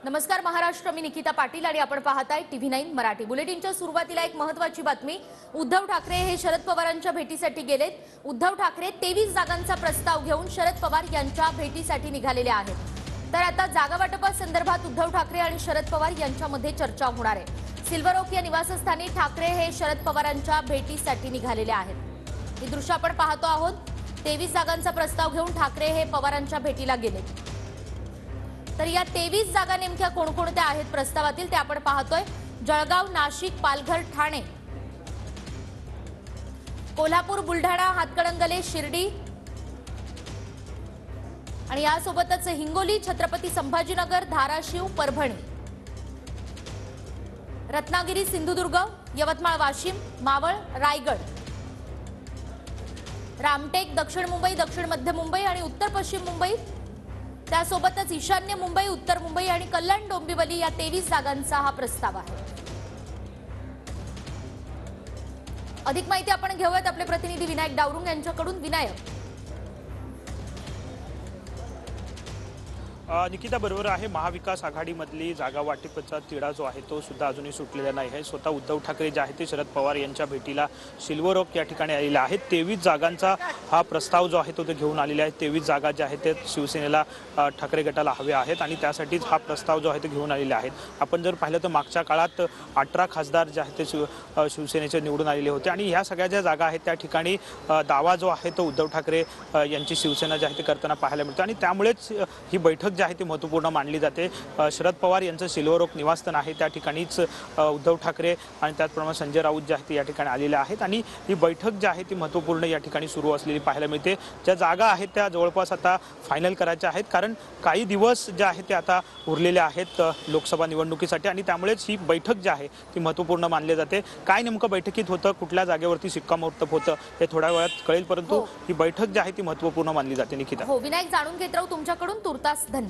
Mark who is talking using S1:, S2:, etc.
S1: नमस्कार महाराष्ट्र, मी निकिता पाटील आणि आपण पाहताय TV9 मराठी बुलेटिनच्या सुरुवातीला एक महत्त्वाची बातमी। उद्धव ठाकरे हे शरद पवारांच्या भेटीसाठी गेलेत। उद्धव ठाकरे 23 जागांचा प्रस्ताव घेऊन शरद पवार यांच्या भेटीसाठी निघालेले आहेत। तर आता जागा वाटपासंदर्भात उद्धव ठाकरे आणि शरद पवार यांच्यामध्ये चर्चा होणार आहे। सिल्वर ओक या निवासस्थानी ठाकरे हे शरद पवारांच्या भेटीसाठी निघालेले आहेत। ही दृश्य आपण पाहतो आहोत। 23 जागांचा प्रस्ताव घेऊन ठाकरे हे पवारांच्या भेटीला गेलेत। तर या 23 जागा नेमक्या कोणकोणत्या आहेत प्रस्तावातील ते आपण पाहतोय। जळगाव, नाशिक, पालघर, ठाणे, कोल्हापूर, बुलढाणा, हातकणंगले, शिर्डी आणि यासोबतच हिंगोली, छत्रपती संभाजीनगर, धाराशिव, परभणी, रत्नागिरी, सिंधुदुर्ग, यवतमाळ, वाशिम, मावळ, रायगड, रामटेक, दक्षिण मुंबई, दक्षिण मध्य मुंबई आणि उत्तर पश्चिम मुंबई, त्यासोबतच ईशान्य मुंबई, उत्तर मुंबई आणि कल्याण डोंबिवली या 23 जागांचा हा प्रस्ताव आहे। अधिक माहिती आपण घेऊयात आपले प्रतिनिधी विनायक डावरुंग यांच्याकडून। विनायक,
S2: निकिता बरोबर आहे। महाविकास आघाडीमधली जागा वाटपाचा तिढा जो आहे तो सुद्धा अजूनही सुटलेला नाही आहे। स्वतः उद्धव ठाकरे जे आहेत ते शरद पवार यांच्या भेटीला सिल्वर ओक या ठिकाणी आलेले आहेत। 23 जागांचा हा प्रस्ताव जो आहे तो ते घेऊन आलेले आहेत। 23 जागा ज्या आहेत ते शिवसेनेला ठाकरे गटाला हव्या आहेत आणि त्यासाठीच हा प्रस्ताव जो आहे तो घेऊन आलेले आहेत। आपण जर पाहिलं तर मागच्या काळात 18 खासदार जे आहेत ते शिवसेनेचे निवडून आलेले होते आणि ह्या सगळ्या ज्या जागा आहेत त्या ठिकाणी दावा जो आहे तो उद्धव ठाकरे यांची शिवसेना जी आहे ते करताना पाहायला मिळते आणि त्यामुळेच ही बैठक आहे ती महत्त्वपूर्ण मानली जाते। शरद पवार यांचं सिल्वर ओक निवासस्थान आहे त्या ठिकाणीच उद्धव ठाकरे आणि त्याचप्रमाणे संजय राऊत जे आहेत ते या ठिकाणी आलेले आहेत आणि ही बैठक जी आहे ती महत्त्वपूर्ण या ठिकाणी सुरू असलेली पाहायला मिळते। ज्या जागा आहेत त्या जवळपास आता फायनल करायच्या आहेत कारण काही दिवस जे आहेत ते आता उरलेले आहेत लोकसभा निवडणुकीसाठी आणि त्यामुळेच ही बैठक जी आहे ती महत्त्वपूर्ण मानली जाते। काय नेमकं बैठकीत होतं, कुठल्या जागेवरती शिक्कामोर्तब होतं हे थोड्या वेळात कळेल, परंतु ही बैठक जी आहे ती महत्त्वपूर्ण मानली जाते। निकिता,
S1: विनायक, जाणून घेत राहू तुमच्याकडून। तुर्तास धन्यवाद।